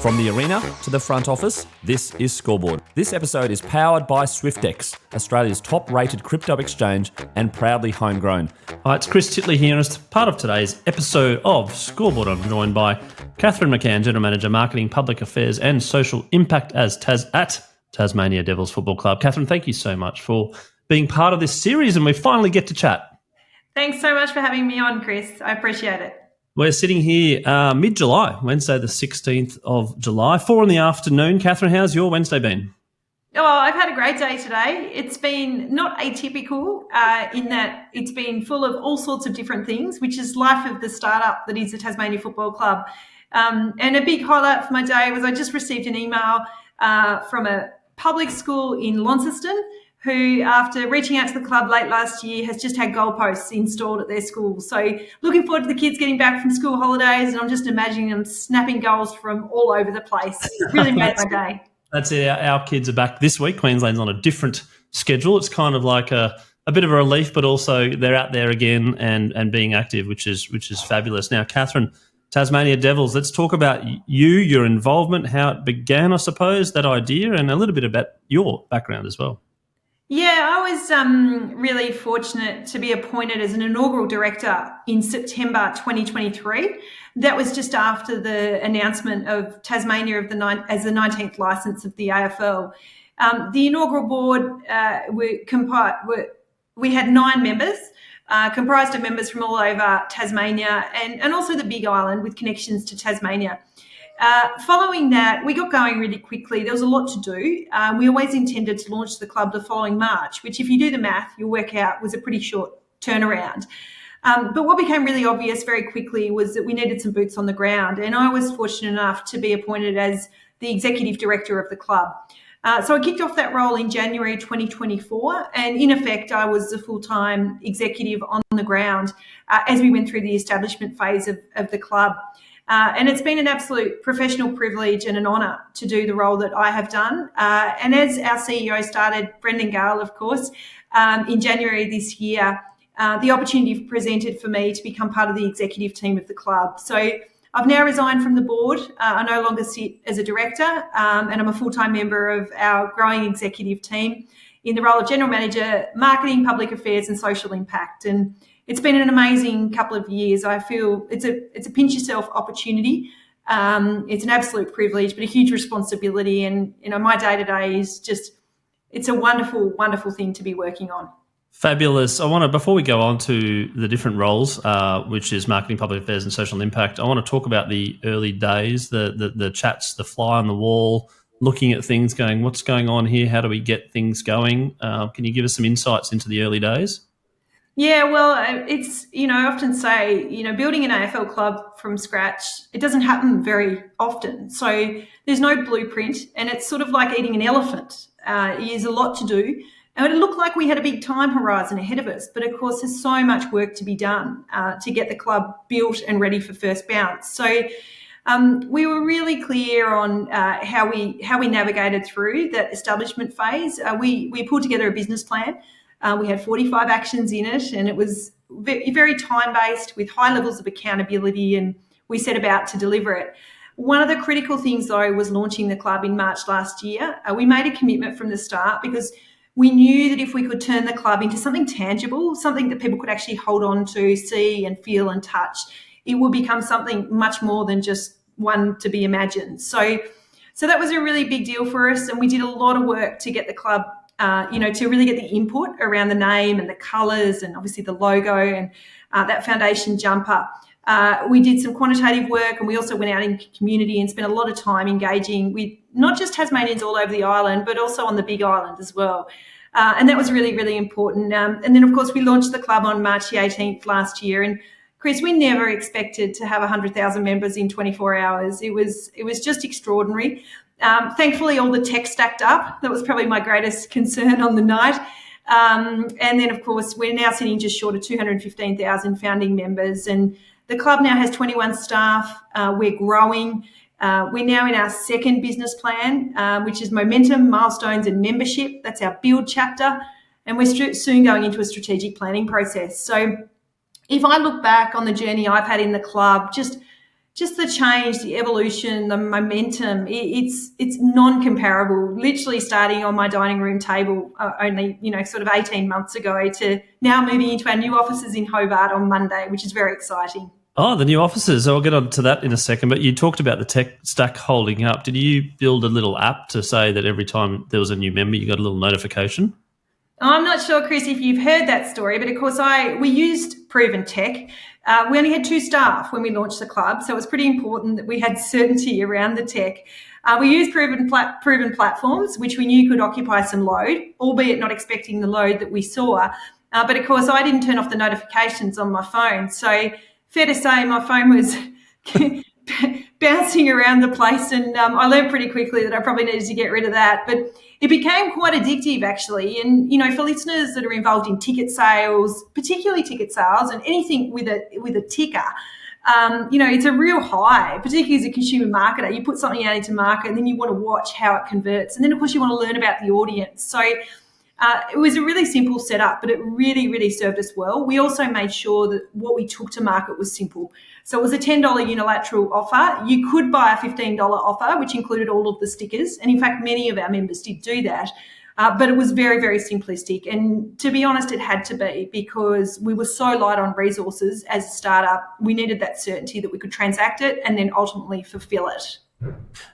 From the arena to the front office, this is Scoreboard. This episode is powered by Swyftx, Australia's top-rated crypto exchange and proudly homegrown. Hi, it's Chris Titley here, and as part of today's episode of Scoreboard, I'm joined by Kathryn McCann, General Manager, Marketing, Public Affairs and Social Impact at Tasmania Devils Football Club. Kathryn, thank you so much for being part of this series, and we finally get to chat. Thanks so much for having me on, Chris. I appreciate it. We're sitting here mid-July, Wednesday the 16th of July, 4 p.m. Kathryn, how's your Wednesday been? Oh, I've had a great day today. It's been not atypical in that it's been full of all sorts of different things, which is life of the startup that is the Tasmania Football Club. And a big highlight for my day was I just received an email from a public school in Launceston who, after reaching out to the club late last year, has just had goalposts installed at their school. So looking forward to the kids getting back from school holidays, and I'm just imagining them snapping goals from all over the place. It really made my day. That's it. Our kids are back this week. Queensland's on a different schedule. It's kind of like a bit of a relief, but also they're out there again and being active, which is fabulous. Now, Kathryn, Tasmania Devils, let's talk about you, your involvement, how it began, I suppose, that idea, and a little bit about your background as well. Yeah, I was really fortunate to be appointed as an inaugural director in September 2023. That was just after the announcement of Tasmania as the 19th licence of the AFL. The inaugural board, we had 9 members, comprised of members from all over Tasmania and also the Big Island with connections to Tasmania. Following that, we got going really quickly. There was a lot to do. We always intended to launch the club the following March, which if you do the math, you'll work out was a pretty short turnaround. But what became really obvious very quickly was that we needed some boots on the ground, and I was fortunate enough to be appointed as the executive director of the club. So I kicked off that role in January 2024, and in effect, I was the full-time executive on the ground as we went through the establishment phase of the club. And it's been an absolute professional privilege and an honour to do the role that I have done. And as our CEO started, Brendan Gale, of course, in January this year, the opportunity presented for me to become part of the executive team of the club. So I've now resigned from the board. I no longer sit as a director, and I'm a full-time member of our growing executive team in the role of General Manager, Marketing, Public Affairs and Social Impact. And it's been an amazing couple of years. I feel it's a pinch yourself opportunity. It's an absolute privilege, but a huge responsibility. And, my day-to-day is it's a wonderful, wonderful thing to be working on. Fabulous. Before we go on to the different roles, which is marketing, public affairs and social impact, I want to talk about the early days, the chats, the fly on the wall, looking at things, going, what's going on here? How do we get things going? Can you give us some insights into the early days? Yeah, well, it's, I often say, building an AFL club from scratch, it doesn't happen very often. So there's no blueprint, and it's sort of like eating an elephant. There's a lot to do. And it looked like we had a big time horizon ahead of us, but of course there's so much work to be done to get the club built and ready for first bounce. So we were really clear on how we navigated through that establishment phase. We pulled together a business plan. We had 45 actions in it, and it was very time-based with high levels of accountability, and we set about to deliver it. One of the critical things, though, was launching the club in March last year. We made a commitment from the start because we knew that if we could turn the club into something tangible, something that people could actually hold on to, see and feel and touch, it would become something much more than just one to be imagined. So that was a really big deal for us, and we did a lot of work to get the club to really get the input around the name and the colours and obviously the logo and that foundation jumper. We did some quantitative work, and we also went out in community and spent a lot of time engaging with not just Tasmanians all over the island, but also on the Big Island as well. And that was really, really important. And then, of course, we launched the club on March the 18th last year. And Chris, we never expected to have 100,000 members in 24 hours. It was just extraordinary. Thankfully, all the tech stacked up. That was probably my greatest concern on the night. And then, of course, we're now sitting just short of 215,000 founding members. And the club now has 21 staff. We're growing. We're now in our second business plan, which is momentum, milestones and membership. That's our build chapter. And we're soon going into a strategic planning process. So if I look back on the journey I've had in the club, just just the change, the evolution, the momentum, it's non-comparable. Literally starting on my dining room table only, sort of 18 months ago to now moving into our new offices in Hobart on Monday, which is very exciting. Oh, the new offices. I'll get on to that in a second. But you talked about the tech stack holding up. Did you build a little app to say that every time there was a new member, you got a little notification? I'm not sure, Chris, if you've heard that story, but of course we used proven tech. We only had 2 staff when we launched the club, so it was pretty important that we had certainty around the tech. We used proven platforms, which we knew could occupy some load, albeit not expecting the load that we saw. But of course, I didn't turn off the notifications on my phone. So fair to say my phone was bouncing around the place, and I learned pretty quickly that I probably needed to get rid of that. But it became quite addictive, actually. And, for listeners that are involved in ticket sales, particularly ticket sales and anything with a ticker, it's a real high, particularly as a consumer marketer. You put something out into market and then you want to watch how it converts. And then, of course, you want to learn about the audience. So it was a really simple setup, but it really, really served us well. We also made sure that what we took to market was simple. So it was a $10 unilateral offer. You could buy a $15 offer, which included all of the stickers. And in fact, many of our members did do that. But it was very, very simplistic. And to be honest, it had to be, because we were so light on resources as a startup. We needed that certainty that we could transact it and then ultimately fulfill it.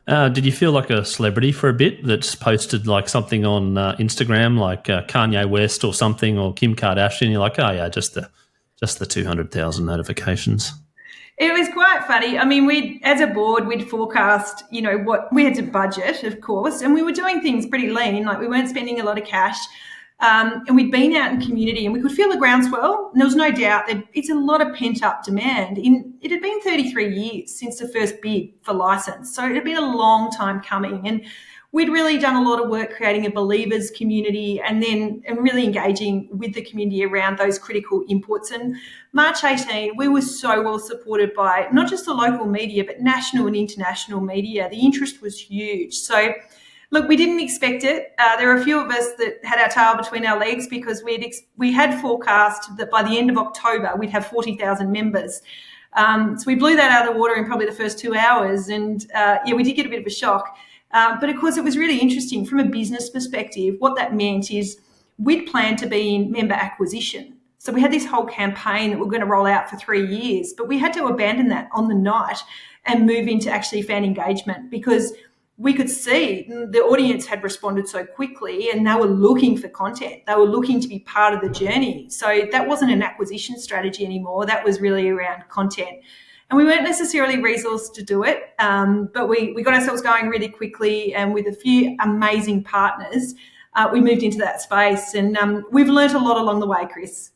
Did you feel like a celebrity for a bit that's posted like something on Instagram, like Kanye West or something, or Kim Kardashian? You're like, oh yeah, just the 200,000 notifications. It was quite funny. I mean, as a board, we'd forecast, what we had to budget, of course, and we were doing things pretty lean. Like we weren't spending a lot of cash. And we'd been out in community and we could feel the groundswell. And there was no doubt that it's a lot of pent-up demand. It had been 33 years since the first bid for licence. So it had been a long time coming. And we'd really done a lot of work creating a believers community and really engaging with the community around those critical inputs. And March 18, we were so well supported by not just the local media, but national and international media. The interest was huge. So look, we didn't expect it. There were a few of us that had our tail between our legs because we had forecast that by the end of October we'd have 40,000 members. So we blew that out of the water in probably the first 2 hours, and we did get a bit of a shock. But of course, it was really interesting from a business perspective. What that meant is we'd planned to be in member acquisition. So we had this whole campaign that we're going to roll out for 3 years, but we had to abandon that on the night and move into actually fan engagement, because we could see the audience had responded so quickly and they were looking for content. They were looking to be part of the journey. So that wasn't an acquisition strategy anymore. That was really around content. And we weren't necessarily resourced to do it, but we got ourselves going really quickly, and with a few amazing partners, we moved into that space. And we've learnt a lot along the way, Chris.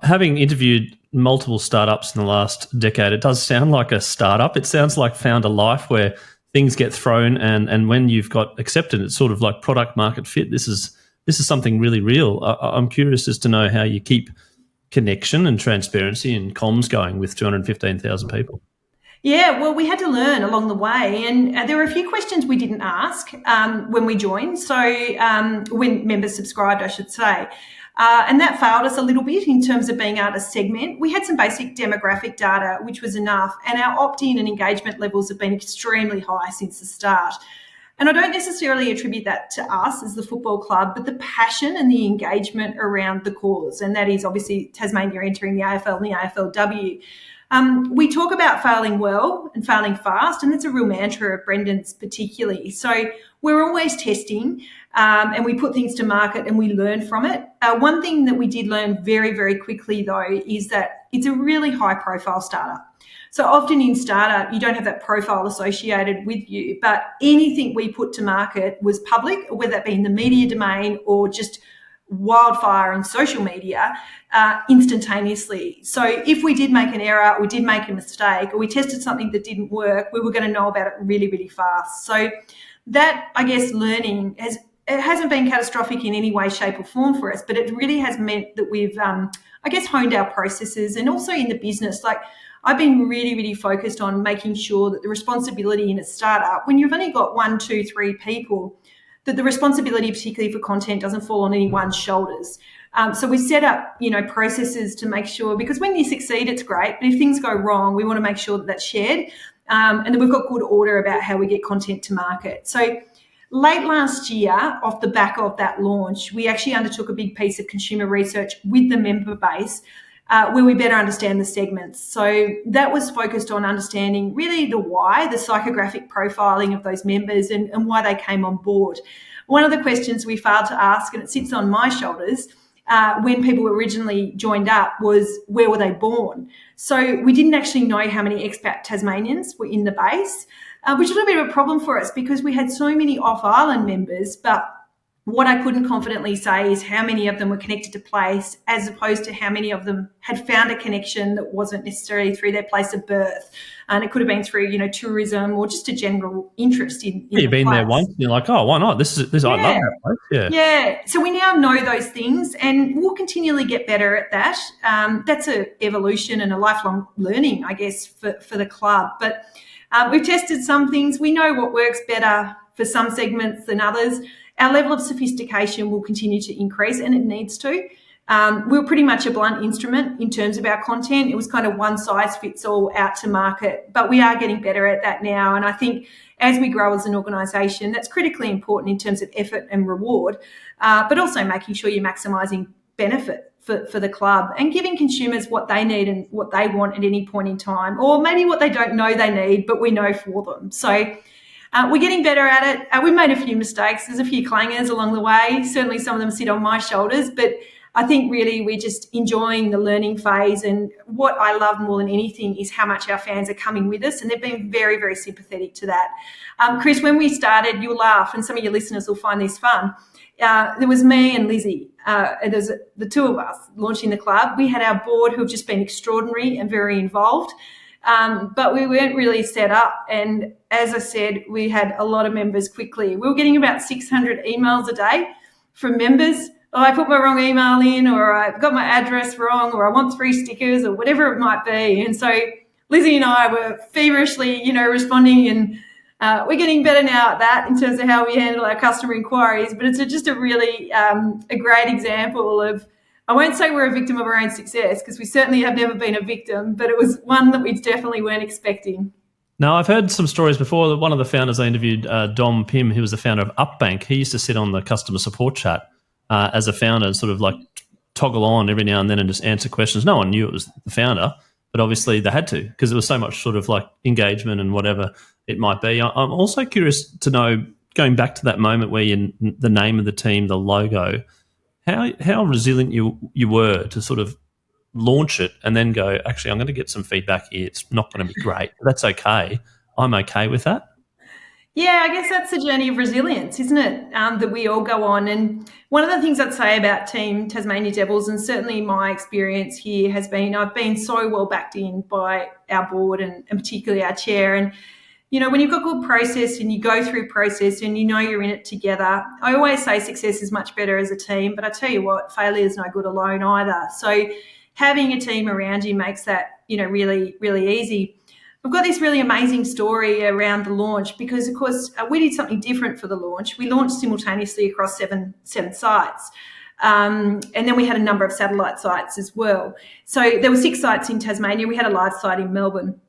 Having interviewed multiple startups in the last decade, it does sound like a startup. It sounds like Found a Life, where things get thrown, and when you've got accepted, it's sort of like product market fit. This is something really real. I'm curious as to know how you keep connection and transparency and comms going with 215,000 people. Yeah, well, we had to learn along the way, and there were a few questions we didn't ask when we joined. So when members subscribed, I should say. And that failed us a little bit in terms of being able to segment. We had some basic demographic data, which was enough, and our opt-in and engagement levels have been extremely high since the start. And I don't necessarily attribute that to us as the football club, but the passion and the engagement around the cause, and that is obviously Tasmania entering the AFL and the AFLW. We talk about failing well and failing fast, and that's a real mantra of Brendan's particularly. So we're always testing, and we put things to market and we learn from it. One thing that we did learn very, very quickly, though, is that it's a really high-profile startup. So often in startup, you don't have that profile associated with you, but anything we put to market was public, whether that be in the media domain or just wildfire in social media, instantaneously. So if we did make an error, we did make a mistake, or we tested something that didn't work, we were going to know about it really, really fast. So that, I guess, learning it hasn't been catastrophic in any way, shape or form for us, but it really has meant that we've, honed our processes, and also in the business. Like, I've been really, really focused on making sure that the responsibility in a startup, when you've only got 1, 2, 3 people, that the responsibility, particularly for content, doesn't fall on anyone's shoulders. So we set up, processes to make sure, because when you succeed, it's great, but if things go wrong, we want to make sure that that's shared. And then we've got good order about how we get content to market. So late last year, off the back of that launch, we actually undertook a big piece of consumer research with the member base where we better understand the segments. So that was focused on understanding really the why, the psychographic profiling of those members and why they came on board. One of the questions we failed to ask, and it sits on my shoulders, when people originally joined up, was where were they born? So we didn't actually know how many expat Tasmanians were in the base, which was a bit of a problem for us because we had so many off-island members, but what I couldn't confidently say is how many of them were connected to place as opposed to how many of them had found a connection that wasn't necessarily through their place of birth. And it could have been through, tourism or just a general interest in You've been there once and you're like, oh, why not? This I love that place. Yeah. Yeah. So we now know those things and we'll continually get better at that. That's an evolution and a lifelong learning, I guess, for the club. But we've tested some things. We know what works better for some segments than others. Our level of sophistication will continue to increase, and it needs to. We're pretty much a blunt instrument in terms of our content. It was kind of one size fits all out to market, but we are getting better at that now. And I think as we grow as an organisation, that's critically important in terms of effort and reward, but also making sure you're maximising benefit for the club and giving consumers what they need and what they want at any point in time, or maybe what they don't know they need, but we know for them. So we're getting better at it. We made a few mistakes. There's a few clangers along the way. Certainly some of them sit on my shoulders, but I think really we're just enjoying the learning phase. And what I love more than anything is how much our fans are coming with us, and they've been very, very sympathetic to that. Chris, when we started, you'll laugh, and some of your listeners will find this fun. There was me and Lizzie. There's the two of us launching the club. We had our board who have just been extraordinary and very involved. But we weren't really set up. And as I said, we had a lot of members quickly. We were getting about 600 emails a day from members. Oh, I put my wrong email in, or I got my address wrong, or I want 3 stickers, or whatever it might be. And so Lizzie and I were feverishly, responding, and we're getting better now at that in terms of how we handle our customer inquiries. But it's just a really a great example of, I won't say we're a victim of our own success because we certainly have never been a victim, but it was one that we definitely weren't expecting. Now, I've heard some stories before that one of the founders I interviewed, Dom Pym, who was the founder of Upbank, he used to sit on the customer support chat as a founder and sort of like toggle on every now and then and just answer questions. No one knew it was the founder, but obviously they had to because there was so much sort of like engagement and whatever it might be. I'm also curious to know, going back to that moment where the name of the team, the logo, how resilient you were to sort of launch it and then go, actually, I'm going to get some feedback here. It's not going to be great. That's okay. I'm okay with that. Yeah, I guess that's the journey of resilience, isn't it, that we all go on. And one of the things I'd say about Team Tasmania Devils, and certainly my experience here has been, I've been so well backed in by our board and particularly our chair. And when you've got good process and you go through process and you're in it together, I always say success is much better as a team, but I tell you what, failure is no good alone either. So having a team around you makes that, really, really easy. We've got this really amazing story around the launch because, of course, we did something different for the launch. We launched simultaneously across seven sites. And then we had a number of satellite sites as well. So there were 6 sites in Tasmania. We had a live site in Melbourne.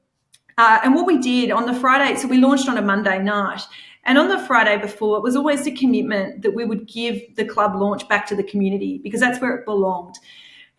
And what we did on the Friday, so we launched on a Monday night, and on the Friday before, it was always the commitment that we would give the club launch back to the community because that's where it belonged.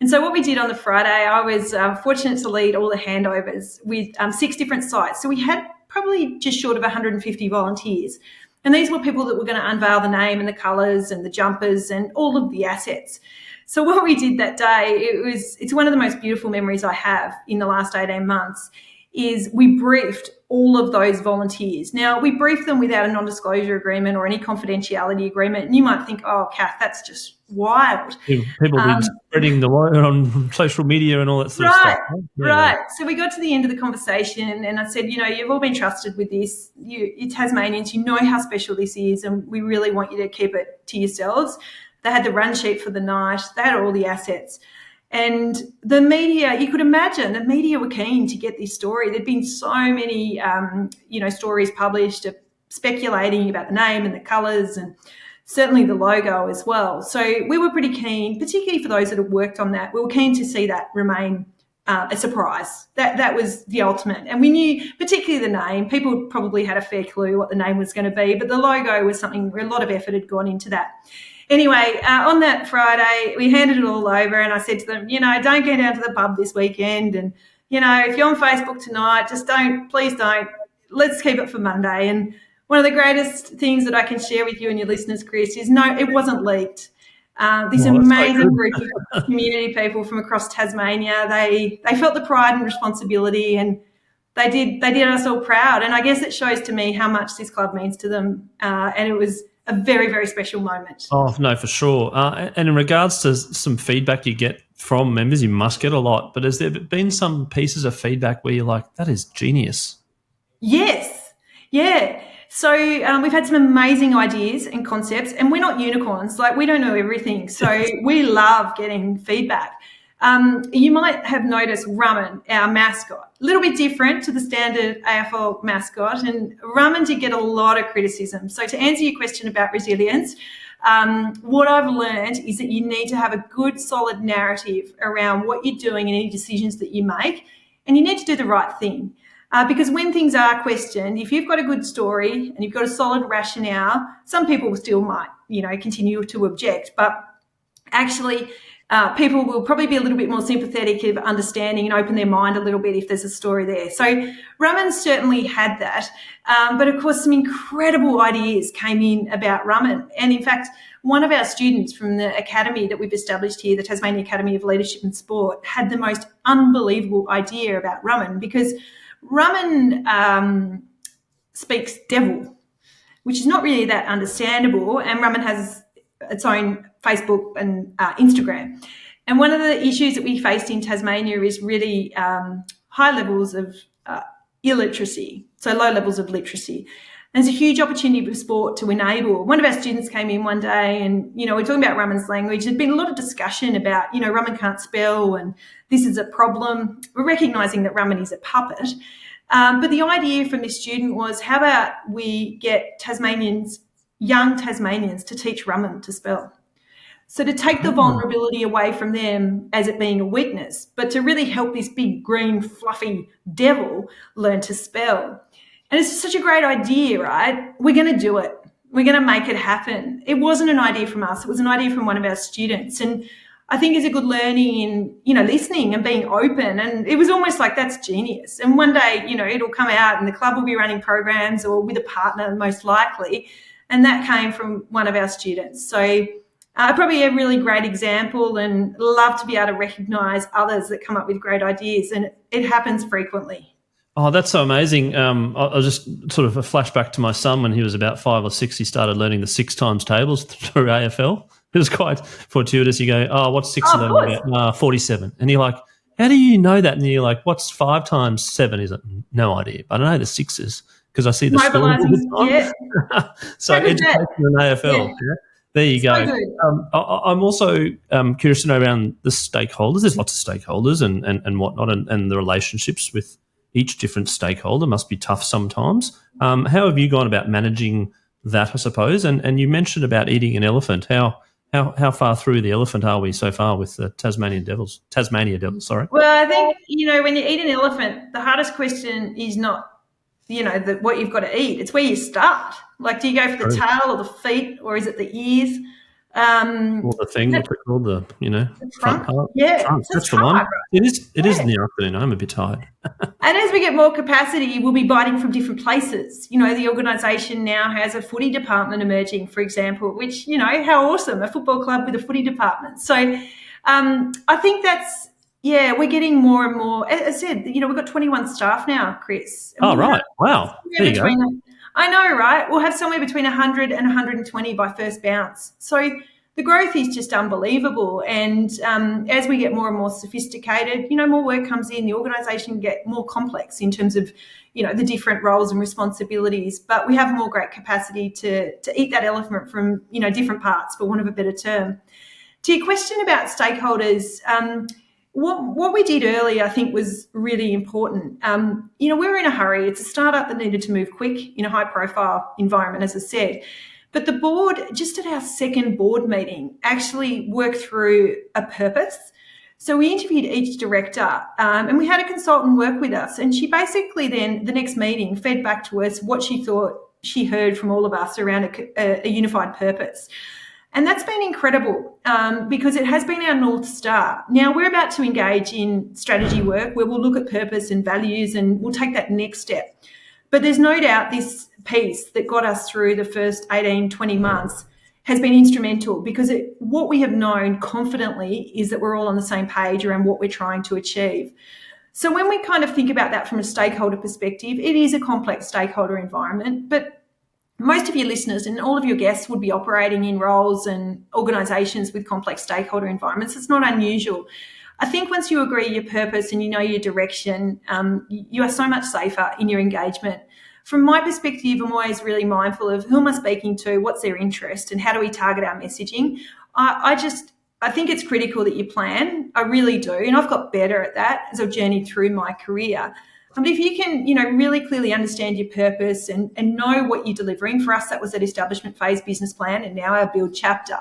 And so what we did on the Friday, I was fortunate to lead all the handovers with 6 different sites. So we had probably just short of 150 volunteers. And these were people that were going to unveil the name and the colours and the jumpers and all of the assets. So what we did that day, it's one of the most beautiful memories I have in the last 18 months, is we briefed all of those volunteers. Now, we briefed them without a non-disclosure agreement or any confidentiality agreement. And you might think, oh, Kath, that's just wild. People been spreading the word on social media and all that sort of stuff. Yeah. Right. So we got to the end of the conversation and I said, you've all been trusted with this. You're Tasmanians, you know how special this is, and we really want you to keep it to yourselves. They had the run sheet for the night. They had all the assets. And the media, you could imagine, the media were keen to get this story. There'd been so many, stories published speculating about the name and the colours and certainly the logo as well. So we were pretty keen, particularly for those that have worked on that. We were keen to see that remain a surprise. That was the ultimate. And we knew, particularly the name, people probably had a fair clue what the name was going to be, but the logo was something where a lot of effort had gone into that. Anyway, on that Friday, we handed it all over, and I said to them, don't go down to the pub this weekend, and, if you're on Facebook tonight, please don't. Let's keep it for Monday. And one of the greatest things that I can share with you and your listeners, Chris, is no, it wasn't leaked. This amazing group of community people from across Tasmania, they felt the pride and responsibility, and they did us all proud. And I guess it shows to me how much this club means to them. And it was a very, very special moment. Oh, no, for sure. And in regards to some feedback you get from members, you must get a lot, but has there been some pieces of feedback where you're like, that is genius? Yes. Yeah. So we've had some amazing ideas and concepts, and we're not unicorns. Like, we don't know everything. So we love getting feedback. You might have noticed Rum'un, our mascot, a little bit different to the standard AFL mascot, and Rum'un did get a lot of criticism. So to answer your question about resilience, what I've learned is that you need to have a good, solid narrative around what you're doing and any decisions that you make, and you need to do the right thing. Because when things are questioned, if you've got a good story and you've got a solid rationale, some people still might, continue to object, but actually people will probably be a little bit more sympathetic of understanding and open their mind a little bit if there's a story there. So Rum'un certainly had that. But of course, some incredible ideas came in about Rum'un. And in fact, one of our students from the academy that we've established here, the Tasmania Academy of Leadership and Sport, had the most unbelievable idea about Rum'un, because Rum'un speaks devil, which is not really that understandable, and Rum'un has its own Facebook and Instagram. And one of the issues that we faced in Tasmania is really high levels of illiteracy, so low levels of literacy. And there's a huge opportunity for sport to enable. One of our students came in one day and, we're talking about Rum'un's language. There'd been a lot of discussion about, Rum'un can't spell and this is a problem. We're recognising that Rum'un is a puppet. But the idea from this student was, how about we get young Tasmanians to teach Rum'un to spell? So to take the vulnerability away from them as it being a weakness, but to really help this big, green, fluffy devil learn to spell. And it's such a great idea, right? We're going to do it. We're going to make it happen. It wasn't an idea from us. It was an idea from one of our students. And I think it's a good learning in, listening and being open. And it was almost like, that's genius. And one day, it'll come out and the club will be running programs or with a partner most likely. And that came from one of our students. So probably a really great example, and love to be able to recognise others that come up with great ideas. And it happens frequently. Oh, that's so amazing. I'll just sort of a flashback to my son when he was about 5 or 6. He started learning the 6 times tables through AFL. It was quite fortuitous. You go, oh, what's 6 of them about? 47. And you're like, how do you know that? And you're like, what's 5 times 7? He's like, no idea. I don't know the 6s because I see the score all the time. So education in AFL. Yeah. There you go. I'm also curious to know around the stakeholders. There's lots of stakeholders and whatnot, and the relationships with each different stakeholder must be tough sometimes. How have you gone about managing that, I suppose? And you mentioned about eating an elephant. How far through the elephant are we so far with the Tasmania Devils, sorry? Well, I think, when you eat an elephant, the hardest question is not, what you've got to eat. It's where you start. Like, do you go for the tail or the feet, or is it the ears? Or the thing, what's it called? The front part? Yeah. Trunk. That's the one. Right? It is in the afternoon. I'm a bit tired. And as we get more capacity, we'll be biting from different places. The organisation now has a footy department emerging, for example, which, how awesome, a football club with a footy department. So I think that's, we're getting more and more. As I said, we've got 21 staff now, Chris. Oh, right. Wow. There you go. I know, right? We'll have somewhere between 100 and 120 by first bounce. So the growth is just unbelievable. And as we get more and more sophisticated, more work comes in, the organisation get more complex in terms of, the different roles and responsibilities. But we have more great capacity to eat that elephant from, different parts, for want of a better term. To your question about stakeholders, what we did early, I think, was really important. We were in a hurry. It's a startup that needed to move quick in a high-profile environment, as I said. But the board, just at our second board meeting, actually worked through a purpose. So we interviewed each director and we had a consultant work with us. And she basically then, the next meeting, fed back to us what she thought she heard from all of us around a unified purpose. And that's been incredible because it has been our North Star. Now, we're about to engage in strategy work where we'll look at purpose and values and we'll take that next step. But there's no doubt this piece that got us through the first 18, 20 months has been instrumental because what we have known confidently is that we're all on the same page around what we're trying to achieve. So when we kind of think about that from a stakeholder perspective, it is a complex stakeholder environment, but most of your listeners and all of your guests would be operating in roles and organisations with complex stakeholder environments. It's not unusual. I think once you agree your purpose and you know your direction, you are so much safer in your engagement. From my perspective, I'm always really mindful of who am I speaking to, what's their interest, and how do we target our messaging. I think it's critical that you plan. I really do, and I've got better at that as I've journeyed through my career. But if you can, really clearly understand your purpose and know what you're delivering, for us that was that establishment phase business plan and now our build chapter,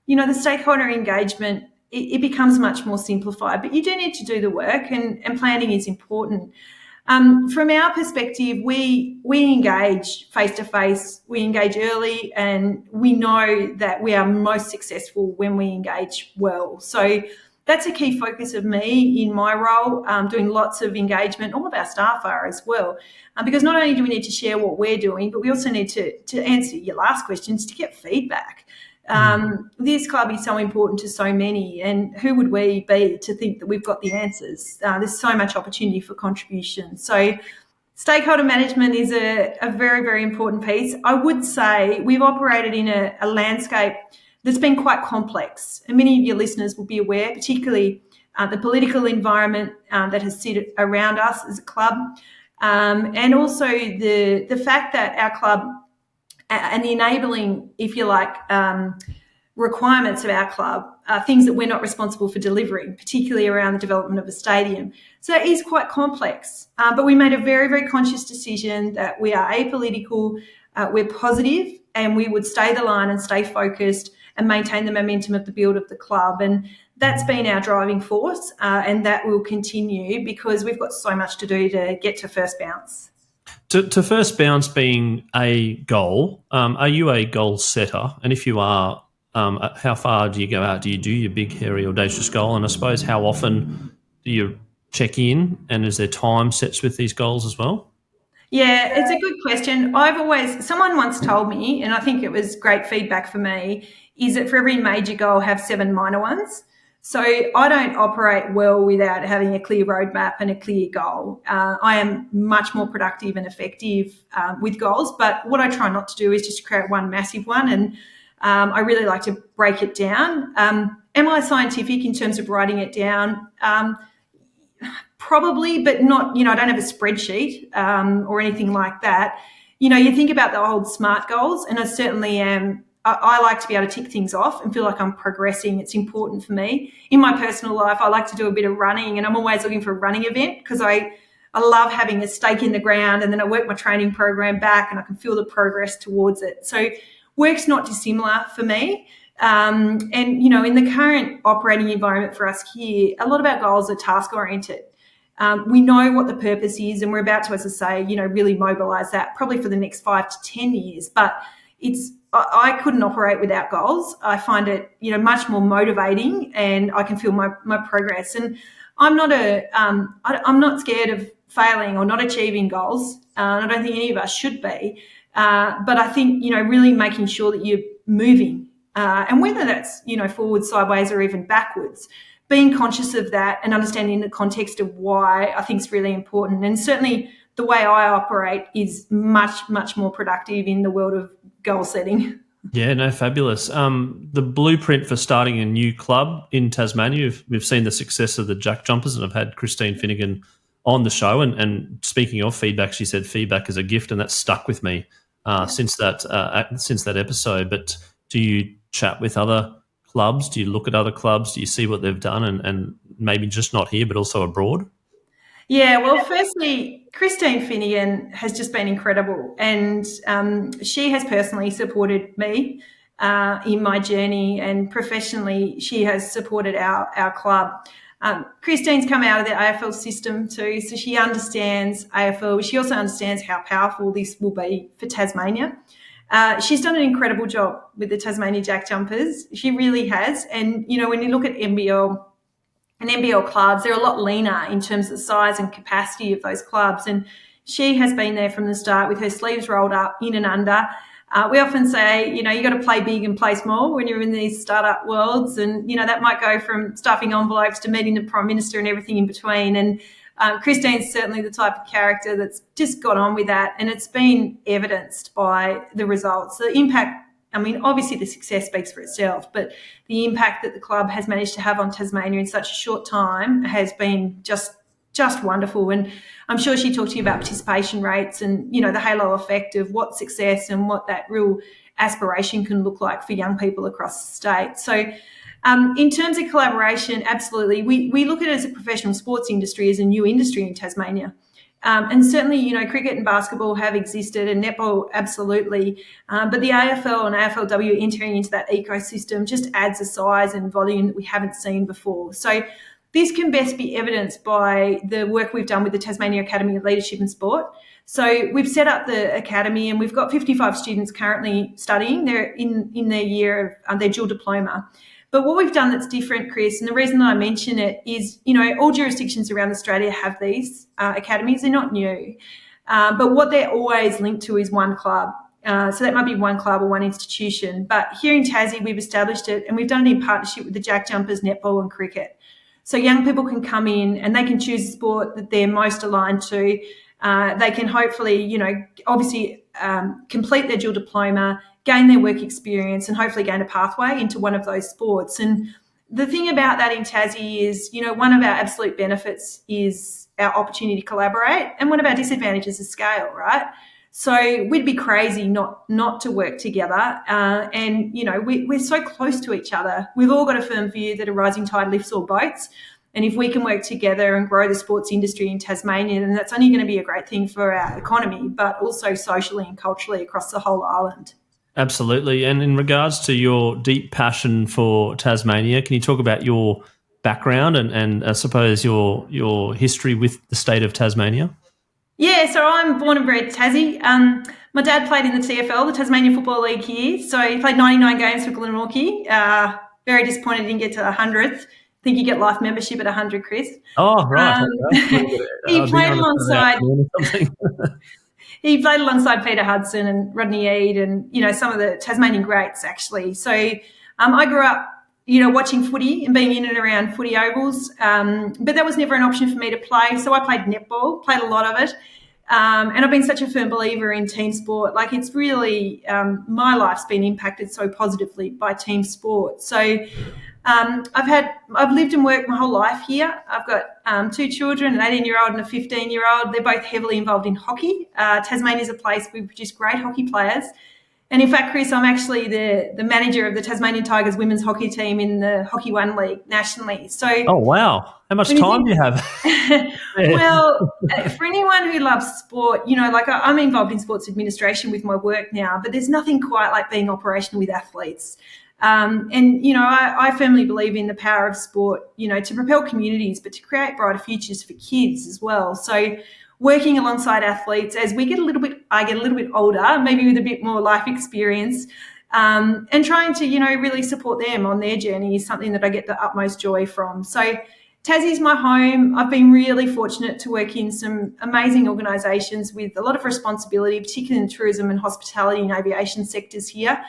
the stakeholder engagement, it becomes much more simplified. But you do need to do the work and planning is important. From our perspective, we engage face-to-face, we engage early, and we know that we are most successful when we engage well. So that's a key focus of me in my role, doing lots of engagement. All of our staff are as well, because not only do we need to share what we're doing, but we also need to answer your last questions to get feedback. This club is so important to so many, and who would we be to think that we've got the answers? There's so much opportunity for contribution. So stakeholder management is a very, very important piece. I would say we've operated in a landscape that's been quite complex, and many of your listeners will be aware, particularly the political environment that has sit around us as a club, and also the fact that our club and the enabling, if you like, requirements of our club are things that we're not responsible for delivering, particularly around the development of a stadium. So it is quite complex, but we made a very, very conscious decision that we are apolitical, we're positive, and we would stay the line and stay focused and maintain the momentum of the build of the club. And that's been our driving force, and that will continue because we've got so much to do to get to first bounce. To first bounce being a goal, are you a goal setter? And if you are, how far do you go out? Do you do your big, hairy, audacious goal? And I suppose how often do you check in? And is there time sets with these goals as well? Yeah, it's a good question. Someone once told me, and I think it was great feedback for me, is that for every major goal, have 7 minor ones. So I don't operate well without having a clear roadmap and a clear goal. I am much more productive and effective with goals, but what I try not to do is just create one massive one, and I really like to break it down. Am I scientific in terms of writing it down? Probably, but not, I don't have a spreadsheet or anything like that. You think about the old SMART goals, and I certainly am. I like to be able to tick things off and feel like I'm progressing. It's important for me. In my personal life, I like to do a bit of running, and I'm always looking for a running event because I love having a stake in the ground, and then I work my training program back and I can feel the progress towards it. So work's not dissimilar for me. And, in the current operating environment for us here, a lot of our goals are task-oriented. We know what the purpose is, and we're about to, as I say, really mobilise that probably for the next 5 to 10 years. But I couldn't operate without goals. I find it, much more motivating, and I can feel my progress. And I'm not scared of failing or not achieving goals. I don't think any of us should be. But I think, really making sure that you're moving, and whether that's, forward, sideways, or even backwards, being conscious of that and understanding the context of why I think is really important. And certainly the way I operate is much, much more productive in the world of goal setting. Yeah, no, fabulous. The blueprint for starting a new club in Tasmania, we've seen the success of the Jack Jumpers, and I've had Christine Finnegan on the show. And speaking of feedback, she said feedback is a gift, and that's stuck with me since that episode. But do you chat with other clubs? Do you look at other clubs? Do you see what they've done and maybe just not here but also abroad? Yeah, well, firstly, Christine Finnegan has just been incredible, and she has personally supported me in my journey, and professionally she has supported our club. Christine's come out of the AFL system too, so she understands AFL. She also understands how powerful this will be for Tasmania. She's done an incredible job with the Tasmania Jack Jumpers. She really has. And, when you look at NBL and NBL clubs, they're a lot leaner in terms of the size and capacity of those clubs. And she has been there from the start with her sleeves rolled up, in and under. We often say, you got to play big and play small when you're in these startup worlds. And, that might go from stuffing envelopes to meeting the Prime Minister and everything in between. And Christine's certainly the type of character that's just got on with that, and it's been evidenced by the results. The impact, obviously the success speaks for itself, but the impact that the club has managed to have on Tasmania in such a short time has been just wonderful. And I'm sure she talked to you about participation rates and, the halo effect of what success and what that real aspiration can look like for young people across the state. So in terms of collaboration, absolutely. We look at it as a professional sports industry, as a new industry in Tasmania. And certainly, cricket and basketball have existed, and netball, absolutely. But the AFL and AFLW entering into that ecosystem just adds a size and volume that we haven't seen before. So this can best be evidenced by the work we've done with the Tasmania Academy of Leadership and Sport. So we've set up the academy, and we've got 55 students currently studying. They're in their year of their dual diploma. But what we've done that's different, Chris, and the reason that I mention it is, all jurisdictions around Australia have these academies. They're not new. But what they're always linked to is one club. So that might be one club or one institution. But here in Tassie, we've established it, and we've done it in partnership with the Jack Jumpers, netball and cricket. So young people can come in and they can choose a sport that they're most aligned to. They can hopefully, obviously complete their dual diploma, gain their work experience, and hopefully gain a pathway into one of those sports. And the thing about that in Tassie is, one of our absolute benefits is our opportunity to collaborate, and one of our disadvantages is scale, right? So we'd be crazy not to work together. And, we're so close to each other. We've all got a firm view that a rising tide lifts all boats. And if we can work together and grow the sports industry in Tasmania, then that's only going to be a great thing for our economy, but also socially and culturally across the whole island. Absolutely. And in regards to your deep passion for Tasmania, can you talk about your background and I suppose your history with the state of Tasmania? Yeah, so I'm born and bred Tassie. My dad played in the TFL, the Tasmanian Football League here. So he played 99 games for Glenorchy. Very disappointed he didn't get to the 100th. I think you get life membership at 100, Chris. Oh, right. He played alongside... He played alongside Peter Hudson and Rodney Eade and, some of the Tasmanian greats, actually. So I grew up, watching footy and being in and around footy ovals, but that was never an option for me to play. So I played netball, played a lot of it, and I've been such a firm believer in team sport. Like, it's really my life's been impacted so positively by team sport. So I've lived and worked my whole life here. I've got 2 children, an 18-year-old and a 15-year-old. They're both heavily involved in hockey. Tasmania's a place we produce great hockey players. And in fact, Chris, I'm actually the manager of the Tasmanian Tigers women's hockey team in the Hockey One League nationally. So, oh, wow. How much time do you have? Well, for anyone who loves sport, I'm involved in sports administration with my work now, but there's nothing quite like being operational with athletes. I firmly believe in the power of sport, to propel communities, but to create brighter futures for kids as well. So working alongside athletes as I get a little bit older, maybe with a bit more life experience, and trying to, really support them on their journey is something that I get the utmost joy from. So Tassie's my home. I've been really fortunate to work in some amazing organisations with a lot of responsibility, particularly in tourism and hospitality and aviation sectors here.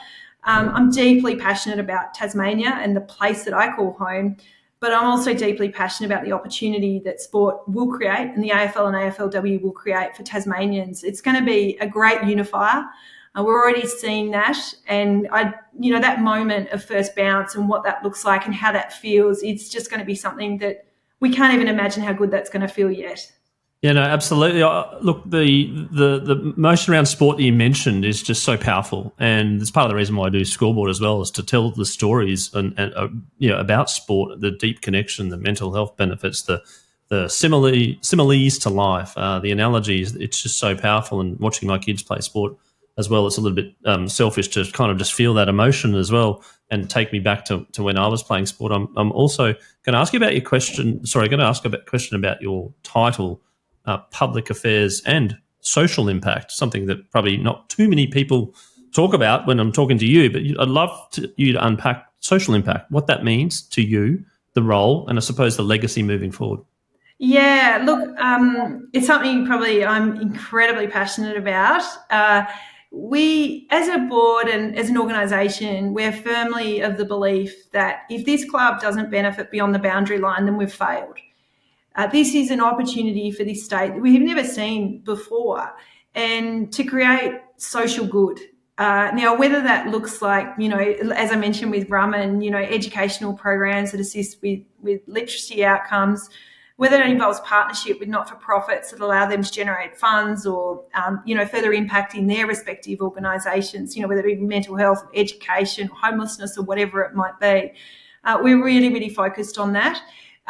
I'm deeply passionate about Tasmania and the place that I call home, but I'm also deeply passionate about the opportunity that sport will create and the AFL and AFLW will create for Tasmanians. It's going to be a great unifier. We're already seeing that, and that moment of first bounce and what that looks like and how that feels, it's just going to be something that we can't even imagine how good that's going to feel yet. Yeah, no, absolutely. Look, the motion around sport that you mentioned is just so powerful, and it's part of the reason why I do Scoreboard as well, is to tell the stories and about sport, the deep connection, the mental health benefits, the similes to life, the analogies. It's just so powerful, and watching my kids play sport as well, it's a little bit selfish to kind of just feel that emotion as well. and take me back to when I was playing sport. I'm also going to ask you about your question. Sorry, going to ask a question about your title, public affairs and social impact, something that probably not too many people talk about when I'm talking to you, but I'd love you to unpack social impact, what that means to you, the role, and I suppose the legacy moving forward. Yeah, look, it's something probably I'm incredibly passionate about. We, as a board and as an organisation, we're firmly of the belief that if this club doesn't benefit beyond the boundary line, then we've failed. This is an opportunity for this state that we have never seen before, and to create social good. Now, whether that looks like, as I mentioned with Rum'un, educational programs that assist with literacy outcomes, whether that involves partnership with not-for-profits that allow them to generate funds or, further impacting their respective organisations, whether it be mental health, education, homelessness or whatever it might be. We're really, really focused on that.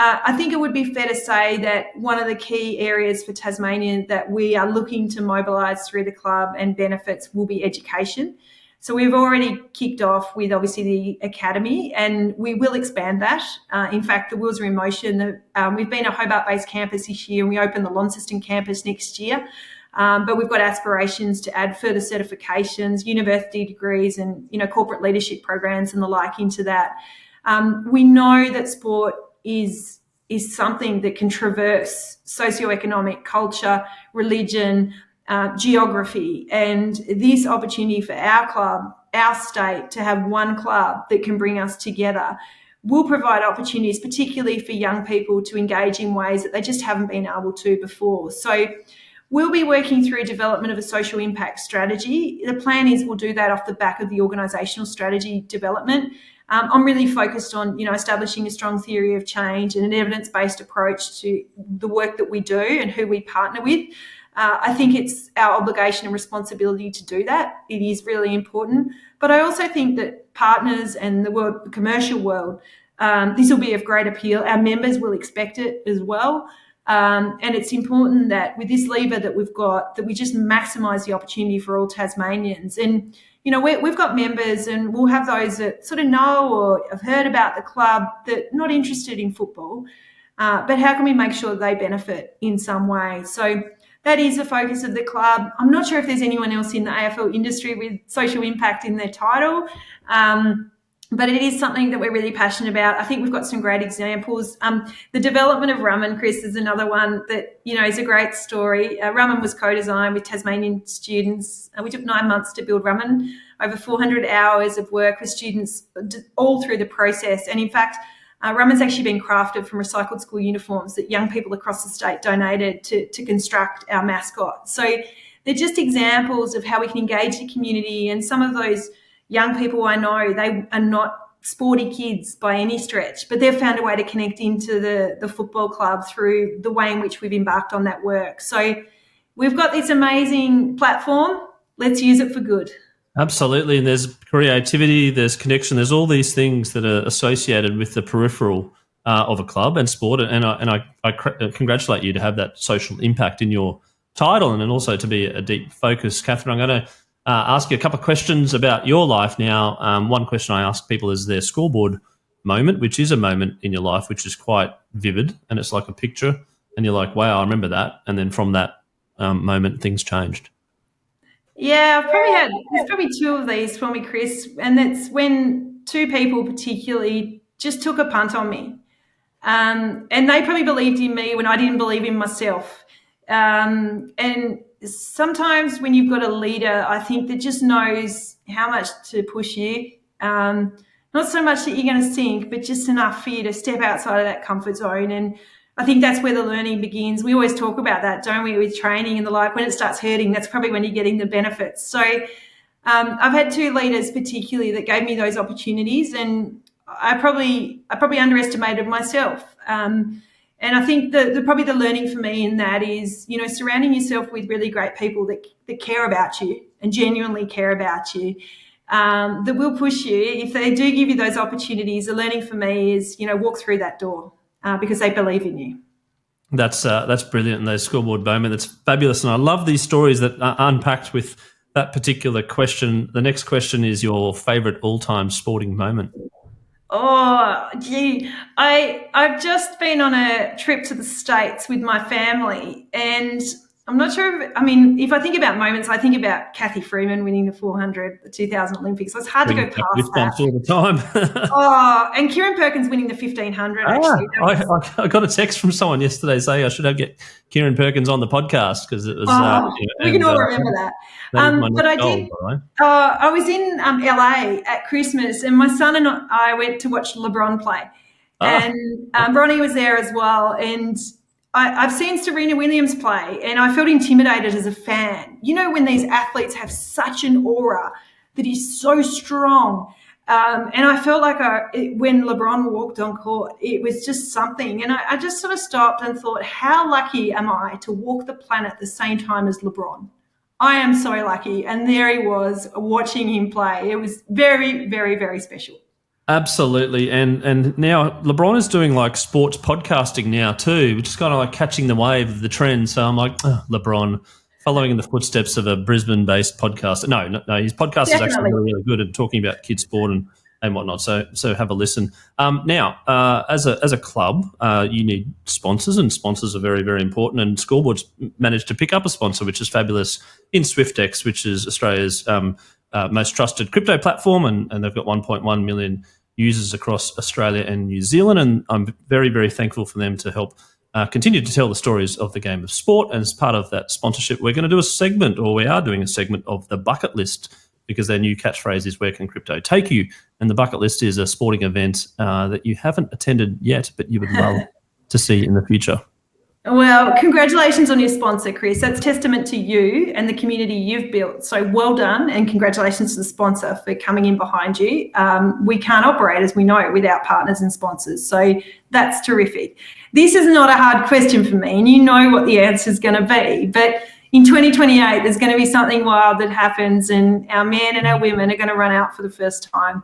I think it would be fair to say that one of the key areas for Tasmania that we are looking to mobilise through the club and benefits will be education. So we've already kicked off with obviously the academy, and we will expand that. In fact, the wheels are in motion. We've been a Hobart-based campus this year, and we open the Launceston campus next year. But we've got aspirations to add further certifications, university degrees, and corporate leadership programs and the like into that. We know that sport is something that can traverse socioeconomic, culture, religion, geography, and this opportunity for our club, our state, to have one club that can bring us together will provide opportunities, particularly for young people, to engage in ways that they just haven't been able to before. So we'll be working through development of a social impact strategy. The plan is we'll do that off the back of the organisational strategy development. I'm really focused on, establishing a strong theory of change and an evidence-based approach to the work that we do and who we partner with. I think it's our obligation and responsibility to do that. It is really important. But I also think that partners and the commercial world, this will be of great appeal. Our members will expect it as well. And it's important that with this lever that we've got, that we just maximise the opportunity for all Tasmanians. And, we've got members, and we'll have those that sort of know or have heard about the club that are not interested in football. But how can we make sure they benefit in some way? So that is the focus of the club. I'm not sure if there's anyone else in the AFL industry with social impact in their title. But it is something that we're really passionate about. I think we've got some great examples. The development of Rum'un, Chris, is another one that, is a great story. Rum'un was co-designed with Tasmanian students. We took 9 months to build Rum'un, over 400 hours of work with students all through the process. And in fact, Rum'un's actually been crafted from recycled school uniforms that young people across the state donated to construct our mascot. So they're just examples of how we can engage the community, and some of those young people I know, they are not sporty kids by any stretch, but they've found a way to connect into the football club through the way in which we've embarked on that work. So we've got this amazing platform. Let's use it for good. Absolutely. And there's creativity, there's connection, there's all these things that are associated with the peripheral of a club and sport. And I congratulate you to have that social impact in your title, and then also to be a deep focus. Kathryn, I'm going to ask you a couple of questions about your life now. One question I ask people is their scoreboard moment, which is a moment in your life which is quite vivid, and it's like a picture, and you're like, wow, I remember that. And then from that moment, things changed. Yeah, there's probably two of these for me, Chris, and that's when two people particularly just took a punt on me. And they probably believed in me when I didn't believe in myself. And sometimes when you've got a leader, I think, that just knows how much to push you, not so much that you're going to sink, but just enough for you to step outside of that comfort zone. And I think that's where the learning begins. We always talk about that, don't we, with training and the like. When it starts hurting, that's probably when you're getting the benefits. So I've had two leaders particularly that gave me those opportunities, and I probably underestimated myself. And I think probably the learning for me in that is, surrounding yourself with really great people that care about you and genuinely care about you, that will push you. If they do give you those opportunities, the learning for me is, walk through that door because they believe in you. That's brilliant. And those scoreboard moment, that's fabulous. And I love these stories that are unpacked with that particular question. The next question is your favourite all-time sporting moment. Oh, gee. I've just been on a trip to the States with my family, and I'm not sure if I think about moments, I think about Kathy Freeman winning the 400, the 2000 Olympics. So it's hard to go past that. All the time. Oh, and Kieran Perkins winning the 1500, actually. I got a text from someone yesterday saying I should get Kieran Perkins on the podcast because it was... we can all remember that. But I did. I was in LA at Christmas, and my son and I went to watch LeBron play. And Bronny was there as well, and I've seen Serena Williams play, and I felt intimidated as a fan. You know, when these athletes have such an aura that is so strong. And I felt like when LeBron walked on court, it was just something. And I just sort of stopped and thought, how lucky am I to walk the planet at the same time as LeBron? I am so lucky. And there he was watching him play. It was very, very, very special. Absolutely. And now LeBron is doing like sports podcasting now too, which is kind of like catching the wave of the trend. So I'm like, LeBron, following in the footsteps of a Brisbane-based podcast. No, his podcast is actually really, really good at talking about kids' sport and whatnot. So have a listen. Now, as a club, you need sponsors, and sponsors are very, very important. And Scoreboard's managed to pick up a sponsor, which is fabulous, in Swyftx, which is Australia's most trusted crypto platform, and they've got 1.1 million users across Australia and New Zealand. And I'm very, very thankful for them to help continue to tell the stories of the game of sport. And as part of that sponsorship, we are doing a segment of the bucket list, because their new catchphrase is, where can crypto take you? And the bucket list is a sporting event that you haven't attended yet, but you would love to see in the future. Well, congratulations on your sponsor, Chris. That's testament to you and the community you've built. So well done, and congratulations to the sponsor for coming in behind you. We can't operate, as we know, without partners and sponsors. So that's terrific. This is not a hard question for me, and you know what the answer is going to be. But in 2028, there's going to be something wild that happens, and our men and our women are going to run out for the first time.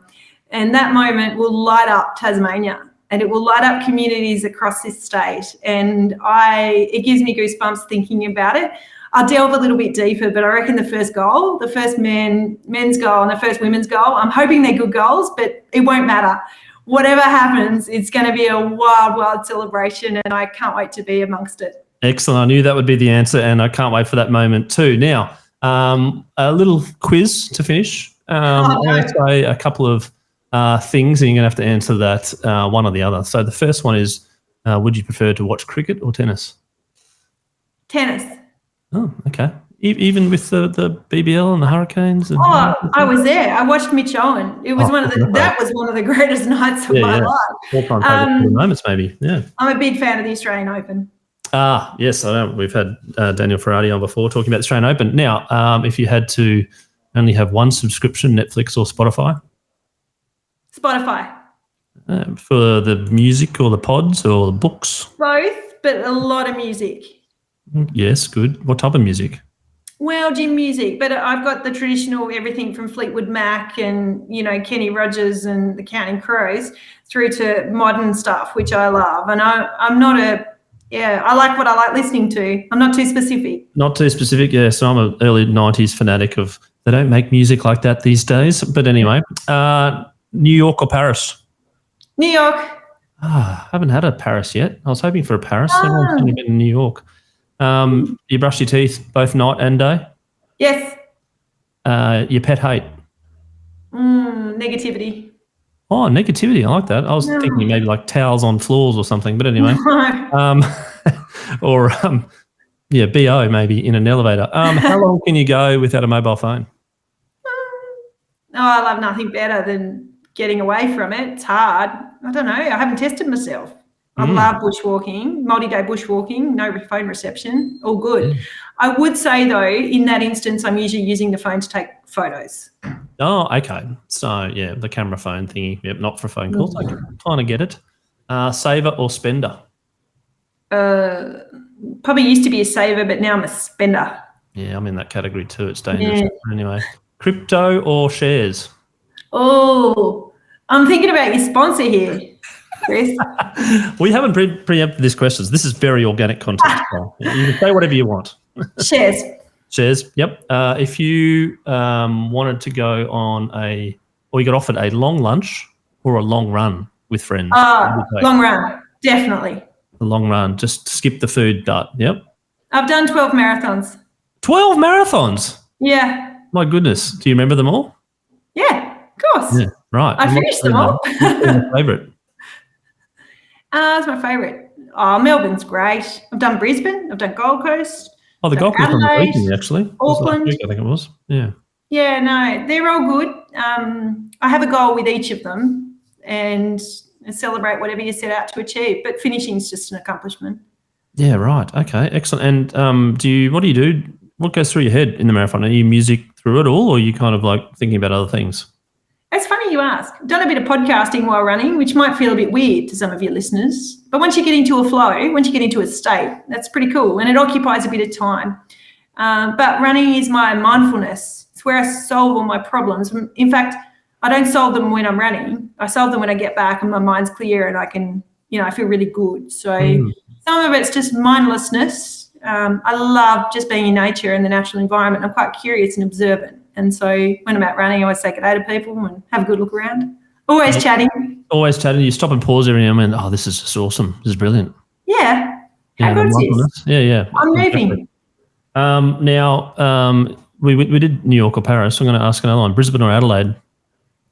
And that moment will light up Tasmania, and it will light up communities across this state. And it gives me goosebumps thinking about it. I'll delve a little bit deeper, but I reckon the first goal, the first men's goal and the first women's goal, I'm hoping they're good goals, but it won't matter. Whatever happens, it's going to be a wild, wild celebration, and I can't wait to be amongst it. Excellent. I knew that would be the answer, and I can't wait for that moment too. Now, a little quiz to finish. I'm going to say a couple of things, and you're going to have to answer that one or the other. So the first one is, would you prefer to watch cricket or tennis? Tennis. Oh, okay. Even with the BBL and the Hurricanes? And I was there. I watched Mitch Owen. It was that was one of the greatest nights of my life. All-time favourite moments, maybe. Yeah. I'm a big fan of the Australian Open. Yes, I know. We've had Daniel Ferrari on before talking about the Australian Open. Now, if you had to only have one subscription, Netflix or Spotify? Spotify. For the music or the pods or the books? Both, but a lot of music. Yes, good. What type of music? Well, gym music, but I've got the traditional everything from Fleetwood Mac and, Kenny Rogers and the Counting Crows through to modern stuff, which I love. And I'm not I like what I like listening to. I'm not too specific. Not too specific, yeah. So I'm an early 90s fanatic of, they don't make music like that these days. But anyway, New York or Paris? New York. I haven't had a Paris yet. I was hoping for a Paris. Everyone's been in New York. You brush your teeth both night and day? Yes. Your pet hate? Negativity. Oh, negativity. I like that. I was thinking maybe like towels on floors or something. But anyway. Or, BO maybe in an elevator. How long can you go without a mobile phone? I love nothing better than getting away from it. It's hard. I don't know. I haven't tested myself. I love bushwalking, multi-day bushwalking, no phone reception, all good. I would say, though, in that instance, I'm usually using the phone to take photos. Oh, okay. So, the camera phone thingy. Yep, not for phone calls. I kind of get it. Saver or spender? Probably used to be a saver, but now I'm a spender. Yeah, I'm in that category too. It's dangerous. Yeah. Anyway, crypto or shares? Oh, I'm thinking about your sponsor here, Chris. We haven't preempted these questions. This is very organic content. You can say whatever you want. Shares. Shares, yep. If you wanted to go on or you got offered a long lunch or a long run with friends. Long run, definitely. A long run, just skip the food dart. Yep. I've done 12 marathons. 12 marathons? Yeah. My goodness. Do you remember them all? Yeah, of course. Yeah, right. I finished them all. What's your favourite? It's my favourite. Oh, Melbourne's great. I've done Brisbane. I've done Gold Coast. The Gold Coast on the Adelaide, weekend, actually. Auckland. Last week, I think it was. Yeah. Yeah, no, they're all good. I have a goal with each of them and celebrate whatever you set out to achieve. But finishing is just an accomplishment. Yeah, right. Okay, excellent. And what do you do? What goes through your head in the marathon? Are you music through it all, or are you kind of like thinking about other things? It's funny you ask. I've done a bit of podcasting while running, which might feel a bit weird to some of your listeners. But once you get into a flow, once you get into a state, that's pretty cool. And it occupies a bit of time. But running is my mindfulness. It's where I solve all my problems. In fact, I don't solve them when I'm running. I solve them when I get back and my mind's clear and I can, I feel really good. So some of it's just mindlessness. I love just being in nature and the natural environment. I'm quite curious and observant. And so when I'm out running, I always say good day to people and have a good look around. Always chatting. Always chatting. You stop and pause every now and then. Oh, this is just awesome. This is brilliant. Yeah. How good is this? Yeah. I'm moving. Now, we did New York or Paris. I'm going to ask another one. Brisbane or Adelaide?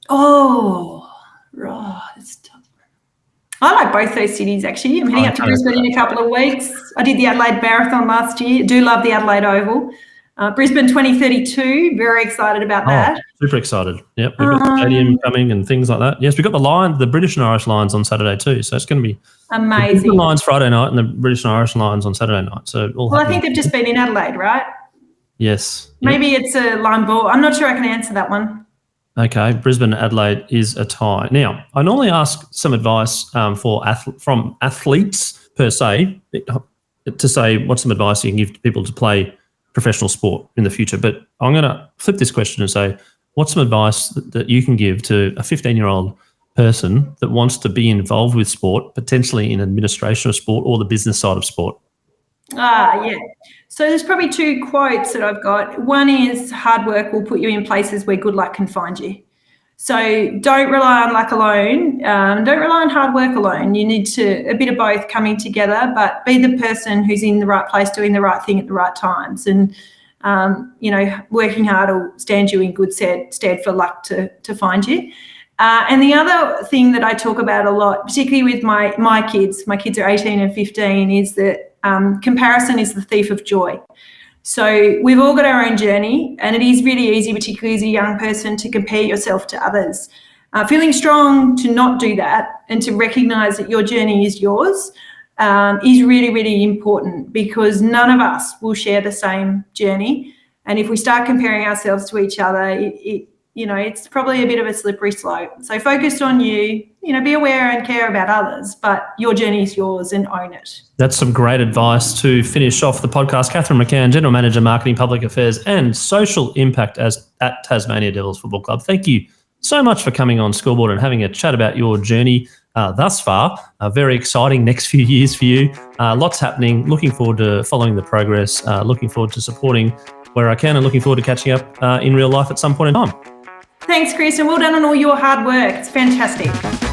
Oh, that's tough. I like both those cities, actually. I'm heading up to Brisbane in a couple of weeks. I did the Adelaide Marathon last year. I do love the Adelaide Oval. Brisbane 2032, very excited about that. Super excited. Yep, we've got the stadium coming and things like that. Yes, we've got the British and Irish Lions on Saturday too, so it's going to be amazing. The Lions Friday night and the British and Irish Lions on Saturday night. So I think they've just been in Adelaide, right? Yes. Maybe it's a line ball. I'm not sure I can answer that one. Okay, Brisbane Adelaide is a tie. Now, I normally ask some advice from athletes per se to say what's some advice you can give to people to play professional sport in the future. But I'm going to flip this question and say, what's some advice that you can give to a 15-year-old person that wants to be involved with sport, potentially in administration of sport or the business side of sport? Yeah. So there's probably two quotes that I've got. One is hard work will put you in places where good luck can find you. So don't rely on luck alone. Don't rely on hard work alone. You need a bit of both coming together, but be the person who's in the right place, doing the right thing at the right times. And, working hard will stand you in good stead for luck to find you. And the other thing that I talk about a lot, particularly with my kids are 18 and 15, is that comparison is the thief of joy. So we've all got our own journey, and it is really easy, particularly as a young person, to compare yourself to others. Feeling strong to not do that and to recognise that your journey is yours is really, really important, because none of us will share the same journey. And if we start comparing ourselves to each other, it's probably a bit of a slippery slope. So focus on you, be aware and care about others, but your journey is yours and own it. That's some great advice to finish off the podcast. Kathryn McCann, General Manager, Marketing, Public Affairs and Social Impact at Tasmania Devils Football Club. Thank you so much for coming on Scoreboard and having a chat about your journey thus far. Very exciting next few years for you. Lots happening. Looking forward to following the progress. Looking forward to supporting where I can, and looking forward to catching up in real life at some point in time. Thanks, Chris, and well done on all your hard work. It's fantastic.